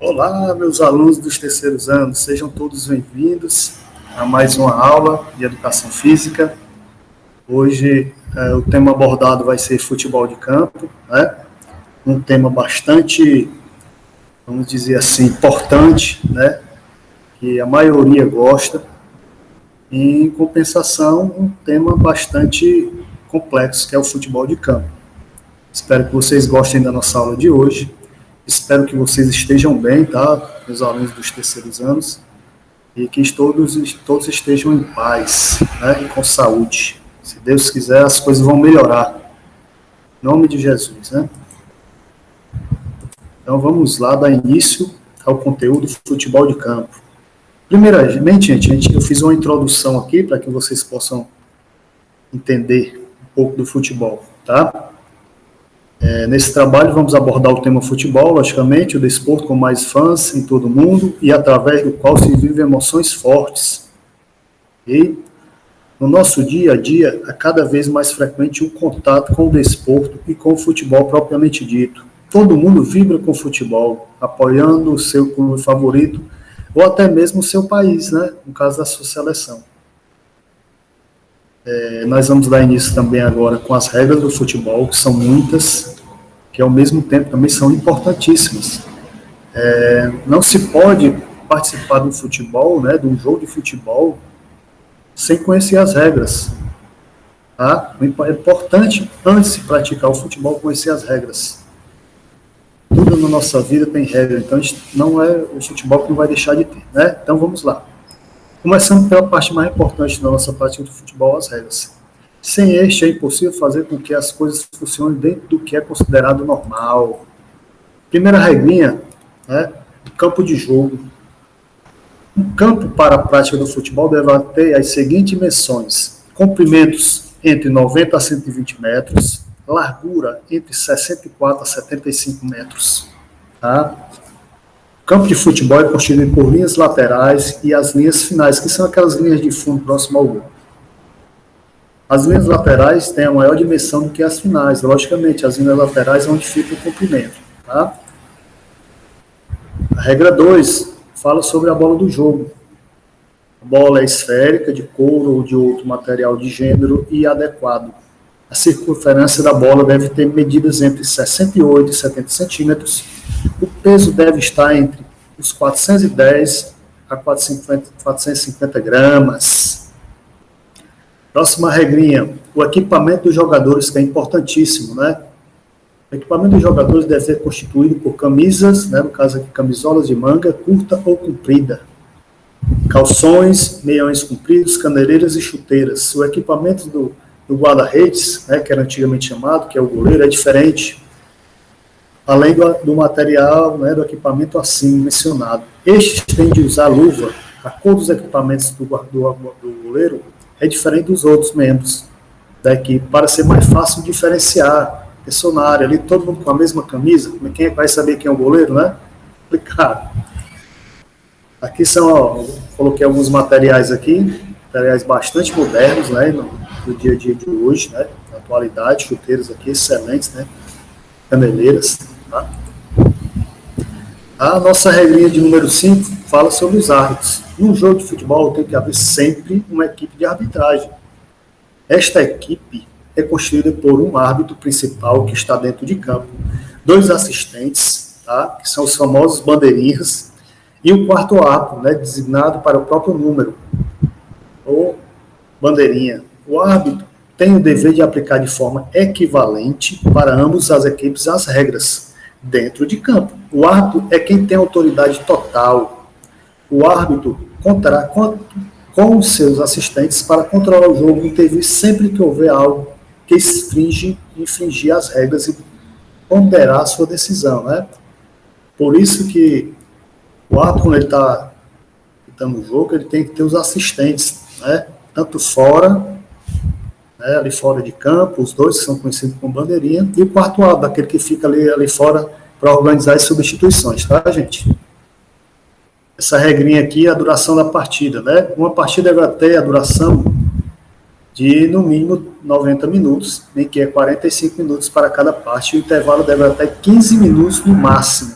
Olá, meus alunos dos terceiros anos, sejam todos bem-vindos a mais uma aula de Educação Física. Hoje, o tema abordado vai ser futebol de campo, né? Um tema bastante, vamos dizer assim, importante, né? Que a maioria gosta. E, em compensação, um tema bastante complexo, que é o futebol de campo. Espero que vocês gostem da nossa aula de hoje. Espero que vocês estejam bem, tá? Meus alunos dos terceiros anos. E que todos estejam em paz, né? E com saúde. Se Deus quiser, as coisas vão melhorar. Em nome de Jesus, né? Então, vamos lá dar início ao conteúdo futebol de campo. Primeiramente, gente, eu fiz uma introdução aqui para que vocês possam entender um pouco do futebol, tá? Nesse trabalho vamos abordar o tema futebol, logicamente, o desporto com mais fãs em todo o mundo e através do qual se vivem emoções fortes. E no nosso dia a dia, é cada vez mais frequente o contato com o desporto e com o futebol propriamente dito. Todo mundo vibra com o futebol, apoiando o seu clube favorito ou até mesmo o seu país, né? No caso da sua seleção. Nós vamos dar início também agora com as regras do futebol, que são muitas, que ao mesmo tempo também são importantíssimas. Não se pode participar do futebol, né, de um jogo de futebol, sem conhecer as regras. Tá? É importante, antes de praticar o futebol, conhecer as regras. Tudo na nossa vida tem regra, então não é o futebol que não vai deixar de ter. Né? Então vamos lá. Começando pela parte mais importante da nossa prática do futebol, as regras. Sem este, é impossível fazer com que as coisas funcionem dentro do que é considerado normal. Primeira regrinha, né, o campo de jogo. Um campo para a prática do futebol deve ter as seguintes dimensões: comprimentos entre 90 a 120 metros, largura entre 64 a 75 metros. Tá? O campo de futebol é constituído por linhas laterais e as linhas finais, que são aquelas linhas de fundo próximo ao gol. As linhas laterais têm a maior dimensão do que as finais. Logicamente, as linhas laterais é onde fica o comprimento. Tá? A regra 2 fala sobre a bola do jogo. A bola é esférica, de couro ou de outro material de gênero e adequado. A circunferência da bola deve ter medidas entre 68 e 70 centímetros. O peso deve estar entre os 410 a 450 gramas. Próxima regrinha, o equipamento dos jogadores, que é importantíssimo, né? O equipamento dos jogadores deve ser constituído por camisas, né, no caso aqui, camisolas de manga curta ou comprida, calções, meiões compridos, caneleiras e chuteiras. O equipamento do guarda-redes, né, que era antigamente chamado, que é o goleiro, é diferente, além do material, né, do equipamento acima mencionado. Estes têm de usar luva. A cor dos equipamentos do goleiro é diferente dos outros membros da equipe, para ser mais fácil diferenciar personagem ali, todo mundo com a mesma camisa. Quem vai saber quem é o goleiro, né? Complicado. Aqui coloquei alguns materiais aqui, materiais bastante modernos, né, no dia a dia de hoje, né, na atualidade, chuteiras aqui excelentes, né, caneleiras, tá? A nossa regrinha de número 5 fala sobre os árbitros. Num jogo de futebol tem que haver sempre uma equipe de arbitragem. Esta equipe é constituída por um árbitro principal que está dentro de campo, 2 assistentes, tá, que são os famosos bandeirinhas, e o quarto árbitro, né, designado para o próprio número, ou bandeirinha. O árbitro tem o dever de aplicar de forma equivalente para ambas as equipes as regras dentro de campo. O árbitro é quem tem autoridade total. O árbitro contará com os seus assistentes para controlar o jogo e intervir sempre que houver algo que infringir as regras e ponderar a sua decisão, né? Por isso que o árbitro, quando ele está no jogo, ele tem que ter os assistentes, né? Tanto fora, né, ali fora de campo, os dois que são conhecidos como bandeirinha, e o quarto árbitro, aquele que fica ali fora para organizar as substituições, tá, gente? Essa regrinha aqui é a duração da partida, né? Uma partida deve ter a duração de, no mínimo, 90 minutos, em que é 45 minutos para cada parte, e o intervalo deve até 15 minutos no máximo.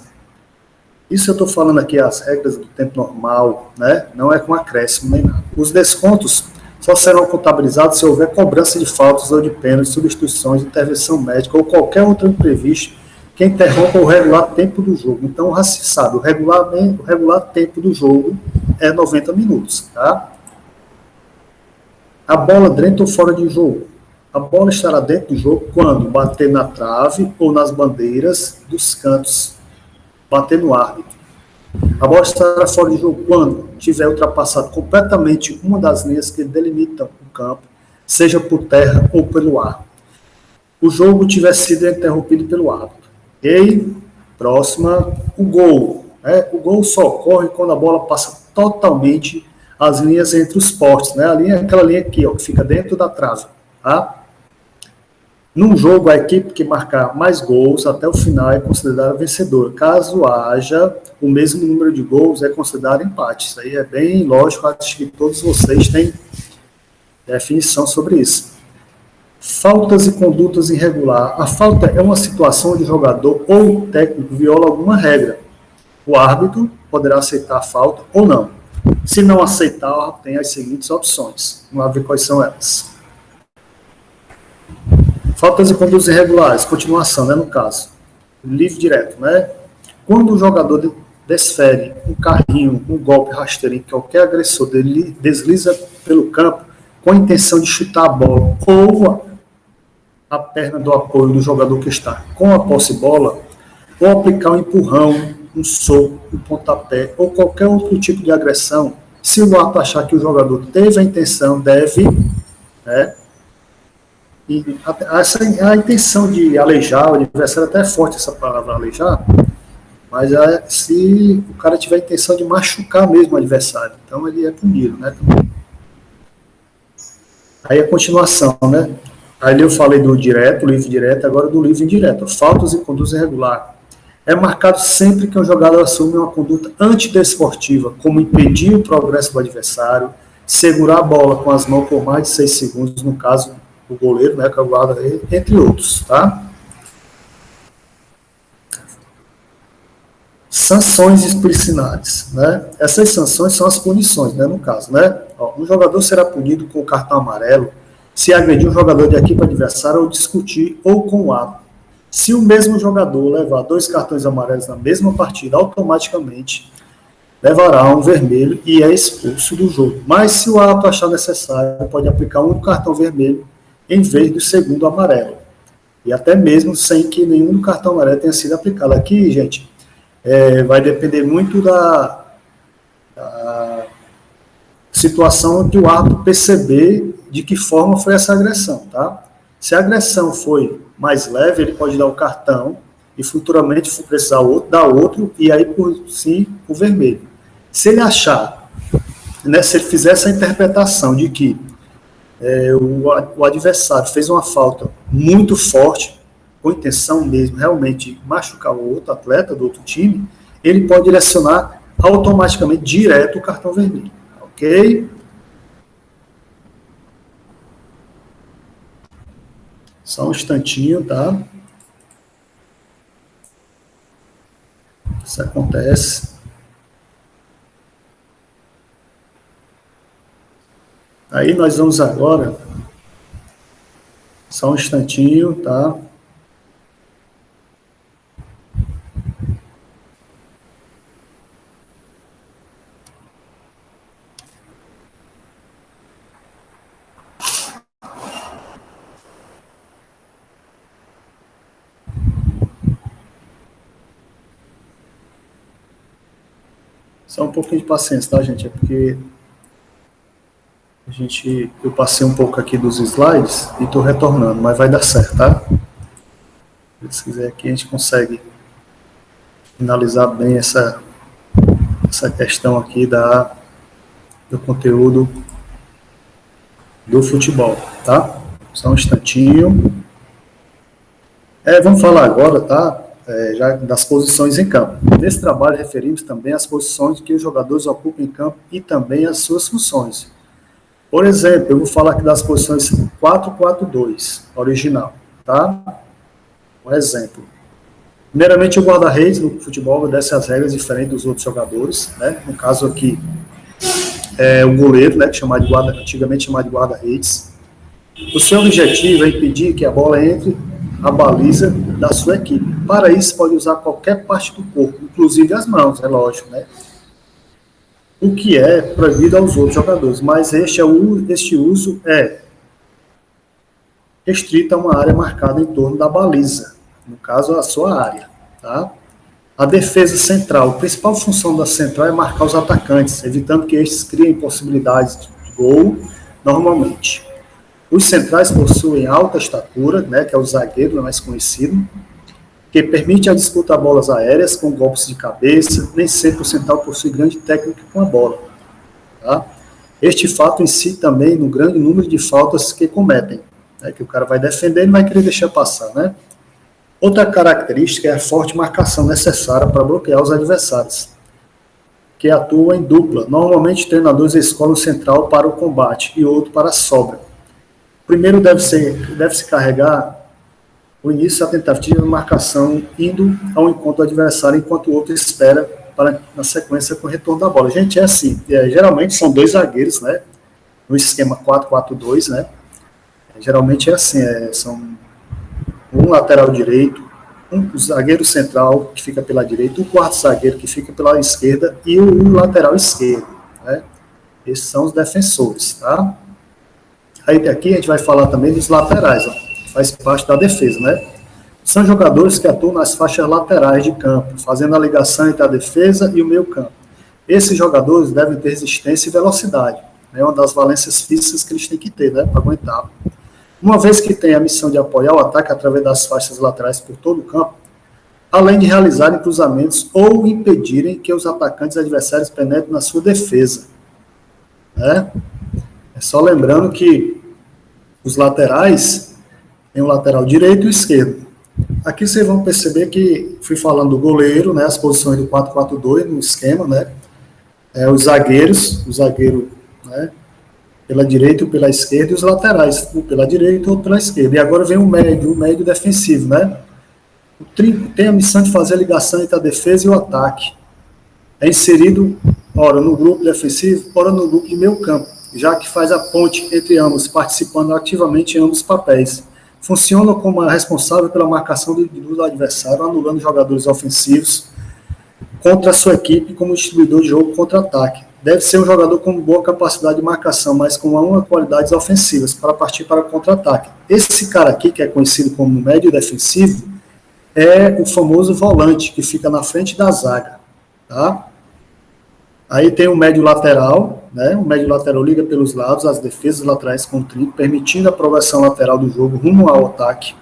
Isso eu estou falando aqui as regras do tempo normal, né? Não é com acréscimo nem nada. Os descontos só serão contabilizados se houver cobrança de faltas ou de pênaltis, substituições, intervenção médica ou qualquer outro imprevisto que interrompa o regular tempo do jogo. Então, já se sabe, o regular tempo do jogo é 90 minutos, tá? A bola dentro ou fora de jogo. A bola estará dentro do jogo quando bater na trave ou nas bandeiras dos cantos, bater no árbitro. A bola estará fora de jogo quando tiver ultrapassado completamente uma das linhas que delimitam o campo, seja por terra ou pelo ar. O jogo tiver sido interrompido pelo árbitro. E próxima, o gol. O gol só ocorre quando a bola passa totalmente as linhas entre os postes, né? A linha é aquela linha aqui, ó, que fica dentro da trave, tá? Num jogo, a equipe que marcar mais gols até o final é considerada vencedora. Caso haja o mesmo número de gols, é considerado empate. Isso aí é bem lógico, acho que todos vocês têm definição sobre isso. Faltas e condutas irregulares. A falta é uma situação onde o jogador ou o técnico viola alguma regra. O árbitro poderá aceitar a falta ou não. Se não aceitar, tem as seguintes opções. Vamos ver quais são elas. Faltas e condutas irregulares, continuação, né, no caso. Livre direto, né? Quando o jogador desfere um carrinho, um golpe rasteiro em que qualquer agressor dele desliza pelo campo com a intenção de chutar a bola ou a perna do apoio do jogador que está com a posse bola, ou aplicar um empurrão, um soco, um pontapé ou qualquer outro tipo de agressão, se o árbitro achar que o jogador teve a intenção, deve, né, e a intenção de aleijar o adversário, até é forte essa palavra aleijar, mas se o cara tiver a intenção de machucar mesmo o adversário, então ele é punido, né? Aí a continuação, né? Aí eu falei do direto, livre direto, agora do livre indireto. Faltas e condutas irregulares. É marcado sempre que um jogador assume uma conduta antidesportiva, como impedir o progresso do adversário, segurar a bola com as mãos por mais de 6 segundos, no caso o goleiro, né, que é o guarda, entre outros, tá? Sanções disciplinares, né? Essas sanções são as punições, né, no caso, né? Um jogador será punido com o cartão amarelo se agredir um jogador de equipe adversária ou discutir ou com o árbitro. Se o mesmo jogador levar 2 cartões amarelos na mesma partida, automaticamente levará um vermelho e é expulso do jogo. Mas se o árbitro achar necessário, pode aplicar um cartão vermelho em vez do segundo amarelo. E até mesmo sem que nenhum cartão amarelo tenha sido aplicado. Aqui, gente, vai depender muito da situação que o árbitro perceber de que forma foi essa agressão, tá? Se a agressão foi mais leve, ele pode dar o cartão e futuramente, se precisar dar outro, e aí por sim o vermelho. Se ele achar, né, se ele fizer essa interpretação de que o adversário fez uma falta muito forte, com intenção mesmo realmente de machucar o outro atleta do outro time, ele pode direcionar automaticamente direto o cartão vermelho. Ok? Só um instantinho, tá? Isso acontece. Aí nós vamos agora, só um instantinho, tá? Só um pouquinho de paciência, tá, gente? É porque eu passei um pouco aqui dos slides e estou retornando, mas vai dar certo, tá? Se quiser aqui, a gente consegue finalizar bem essa questão aqui do conteúdo do futebol, tá? Só um instantinho. Vamos falar agora, tá? Já das posições em campo. Nesse trabalho referimos também às posições que os jogadores ocupam em campo e também as suas funções. Por exemplo, eu vou falar aqui das posições 4-4-2, original, tá? Um exemplo. Primeiramente, o guarda-redes no futebol obedece às regras diferentes dos outros jogadores, né? No caso aqui, o goleiro, né, antigamente chamado de guarda-redes. O seu objetivo é impedir que a bola entre a baliza da sua equipe. Para isso, pode usar qualquer parte do corpo, inclusive as mãos, é lógico, né? O que é proibido aos outros jogadores, mas este uso é restrito a uma área marcada em torno da baliza, no caso, a sua área, tá? A defesa central. A principal função da central é marcar os atacantes, evitando que estes criem possibilidades de gol normalmente. Os centrais possuem alta estatura, né, que é o zagueiro mais conhecido, que permite a disputa de bolas aéreas com golpes de cabeça. Nem sempre o central possui grande técnica com a bola. Tá? Este fato em si também no grande número de faltas que cometem, né, que o cara vai defender e não vai querer deixar passar, né? Outra característica é a forte marcação necessária para bloquear os adversários, que atuam em dupla. Normalmente, treinadores escolhem um central para o combate e outro para a sobra. O primeiro deve-se carregar o início da tentativa de marcação, indo ao encontro do adversário, enquanto o outro espera para, na sequência, com o retorno da bola. Gente, é assim, geralmente são dois zagueiros, né? No esquema 4-4-2, né? Geralmente é assim, são um lateral direito, um zagueiro central que fica pela direita, um quarto zagueiro que fica pela esquerda e o lateral esquerdo, né? Esses são os defensores, tá? Aí aqui a gente vai falar também dos laterais, ó, que faz parte da defesa, né? São jogadores que atuam nas faixas laterais de campo, fazendo a ligação entre a defesa e o meio campo. Esses jogadores devem ter resistência e velocidade, né? Uma das valências físicas que eles têm que ter, né? Para aguentar. Uma vez que tem a missão de apoiar o ataque através das faixas laterais por todo o campo, além de realizarem cruzamentos ou impedirem que os atacantes adversários penetrem na sua defesa. Né? É só lembrando que os laterais tem o lateral direito e o esquerdo. Aqui vocês vão perceber que fui falando do goleiro, né, as posições do 4-4-2 no esquema, né, os zagueiros, o zagueiro, né, pela direita ou pela esquerda, e os laterais, um pela direita ou pela esquerda. E agora vem o médio defensivo, né? O trinco tem a missão de fazer a ligação entre a defesa e o ataque. É inserido, ora no grupo defensivo, ora no grupo de meio campo, já que faz a ponte entre ambos, participando ativamente em ambos os papéis. Funciona como a responsável pela marcação do adversário, anulando jogadores ofensivos contra a sua equipe como distribuidor de jogo contra-ataque. Deve ser um jogador com boa capacidade de marcação, mas com uma qualidades ofensivas para partir para o contra-ataque. Esse cara aqui, que é conhecido como médio defensivo, é o famoso volante, que fica na frente da zaga. Tá? Aí tem o médio lateral, né? O médio lateral liga pelos lados, as defesas laterais com o trinco, permitindo a progressão lateral do jogo rumo ao ataque.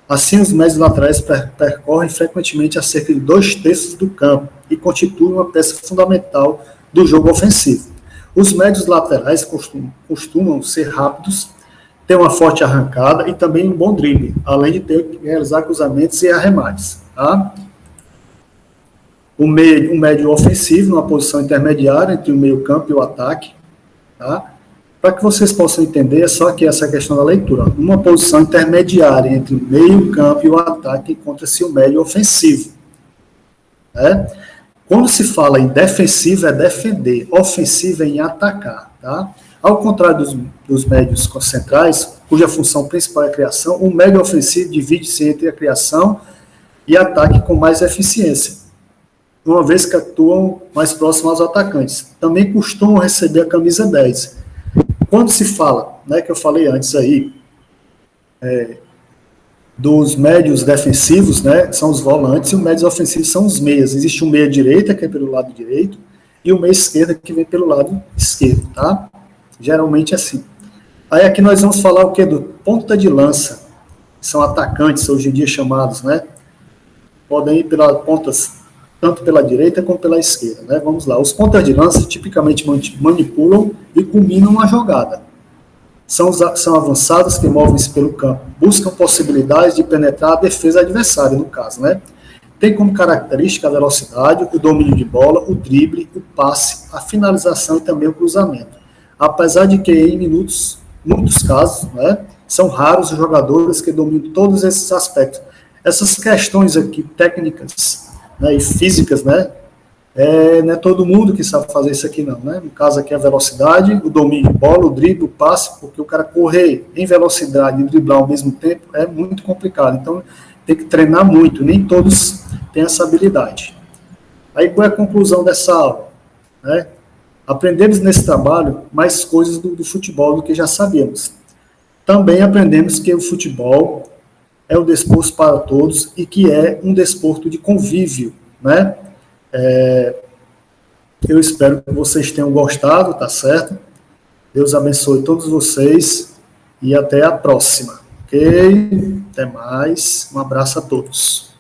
Assim, os médios laterais percorrem frequentemente a cerca de 2/3 do campo e constituem uma peça fundamental do jogo ofensivo. Os médios laterais costumam ser rápidos, ter uma forte arrancada e também um bom drible, além de realizar cruzamentos e arremates. Tá? O médio ofensivo, numa posição intermediária entre o meio campo e o ataque. Tá? Para que vocês possam entender, é só aqui essa questão da leitura. Numa posição intermediária entre o meio campo e o ataque, encontra-se o médio ofensivo. Né? Quando se fala em defensivo, é defender, ofensivo é em atacar. Tá? Ao contrário dos médios centrais, cuja função principal é a criação, o médio ofensivo divide-se entre a criação e ataque com mais eficiência, uma vez que atuam mais próximo aos atacantes. Também costumam receber a camisa 10. Quando se fala, né, que eu falei antes aí, dos médios defensivos, né, são os volantes, e os médios ofensivos são os meias. Existe um meia direita, que é pelo lado direito, e o meia esquerda, que vem pelo lado esquerdo, tá? Geralmente é assim. Aí aqui nós vamos falar o quê? Do ponta de lança. São atacantes, hoje em dia chamados, né? Podem ir pelas pontas, tanto pela direita como pela esquerda, né? Vamos lá. Os pontas de lança tipicamente manipulam e culminam a jogada. São avançados que movem-se pelo campo, buscam possibilidades de penetrar a defesa adversária, no caso, né? Tem como característica a velocidade, o domínio de bola, o drible, o passe, a finalização e também o cruzamento. Apesar de que em muitos casos, né, são raros os jogadores que dominam todos esses aspectos. essas questões aqui técnicas, né, e físicas, né, não é todo mundo que sabe fazer isso aqui não, né? No caso aqui a velocidade, o domínio de bola, o drible, o passe, porque o cara correr em velocidade e driblar ao mesmo tempo é muito complicado. Então tem que treinar muito, nem todos têm essa habilidade. Aí qual é a conclusão dessa aula? Né? Aprendemos nesse trabalho mais coisas do futebol do que já sabíamos. Também aprendemos que o futebol é um desporto para todos e que é um desporto de convívio, né? Eu espero que vocês tenham gostado, tá certo? Deus abençoe todos vocês e até a próxima, ok? Até mais, um abraço a todos.